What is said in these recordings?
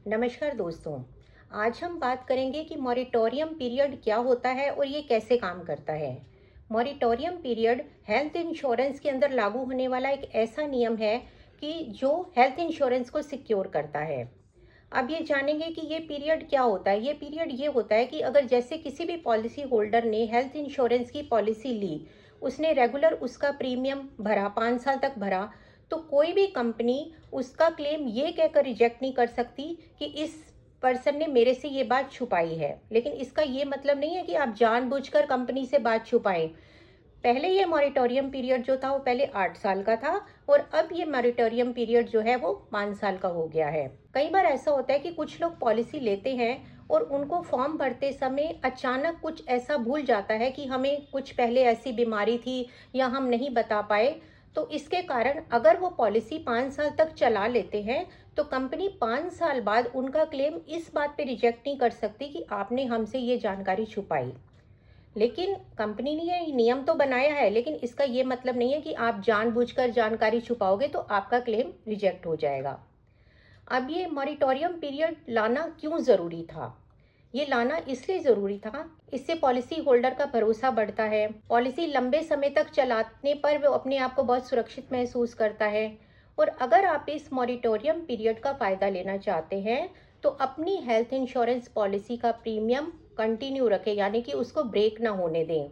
नमस्कार दोस्तों। आज हम बात करेंगे कि मॉरिटोरियम पीरियड क्या होता है और ये कैसे काम करता है। मॉरिटोरियम पीरियड हेल्थ इंश्योरेंस के अंदर लागू होने वाला एक ऐसा नियम है कि जो हेल्थ इंश्योरेंस को सिक्योर करता है। अब ये जानेंगे कि ये पीरियड क्या होता है। ये पीरियड ये होता है कि अगर जैसे किसी भी पॉलिसी होल्डर ने हेल्थ इंश्योरेंस की पॉलिसी ली, उसने रेगुलर उसका प्रीमियम भरा, 5 साल तक भरा, तो कोई भी कंपनी उसका क्लेम ये कहकर रिजेक्ट नहीं कर सकती कि इस पर्सन ने मेरे से ये बात छुपाई है। लेकिन इसका ये मतलब नहीं है कि आप जानबूझकर कंपनी से बात छुपाएं। पहले ये मॉरिटोरियम पीरियड जो था वो पहले 8 साल का था, और अब ये मॉरिटोरियम पीरियड जो है वो 5 साल का हो गया है। कई बार ऐसा होता है कि कुछ लोग पॉलिसी लेते हैं और उनको फॉर्म भरते समय अचानक कुछ ऐसा भूल जाता है कि हमें कुछ पहले ऐसी बीमारी थी या हम नहीं बता पाए। तो इसके कारण अगर वो पॉलिसी 5 साल तक चला लेते हैं तो कंपनी 5 साल बाद उनका क्लेम इस बात पे रिजेक्ट नहीं कर सकती कि आपने हमसे ये जानकारी छुपाई। लेकिन कंपनी ने ये नियम तो बनाया है, लेकिन इसका ये मतलब नहीं है कि आप जानबूझकर जानकारी छुपाओगे तो आपका क्लेम रिजेक्ट हो जाएगा। अब ये मॉरिटोरियम पीरियड लाना क्यों ज़रूरी था? ये लाना इसलिए ज़रूरी था, इससे पॉलिसी होल्डर का भरोसा बढ़ता है। पॉलिसी लंबे समय तक चलाने पर वो अपने आप को बहुत सुरक्षित महसूस करता है। और अगर आप इस मॉरिटोरियम पीरियड का फ़ायदा लेना चाहते हैं तो अपनी हेल्थ इंश्योरेंस पॉलिसी का प्रीमियम कंटिन्यू रखें, यानी कि उसको ब्रेक ना होने दें।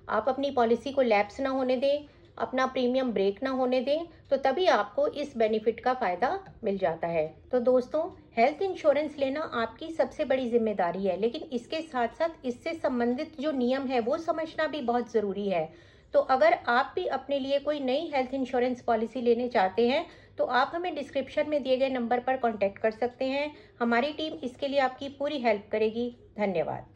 आप अपनी पॉलिसी को लैप्स ना होने दें, अपना प्रीमियम ब्रेक ना होने दें, तो तभी आपको इस बेनिफिट का फ़ायदा मिल जाता है। तो दोस्तों, हेल्थ इंश्योरेंस लेना आपकी सबसे बड़ी जिम्मेदारी है, लेकिन इसके साथ साथ इससे संबंधित जो नियम है वो समझना भी बहुत ज़रूरी है। तो अगर आप भी अपने लिए कोई नई हेल्थ इंश्योरेंस पॉलिसी लेने चाहते हैं तो आप हमें डिस्क्रिप्शन में दिए गए नंबर पर कॉन्टैक्ट कर सकते हैं। हमारी टीम इसके लिए आपकी पूरी हेल्प करेगी। धन्यवाद।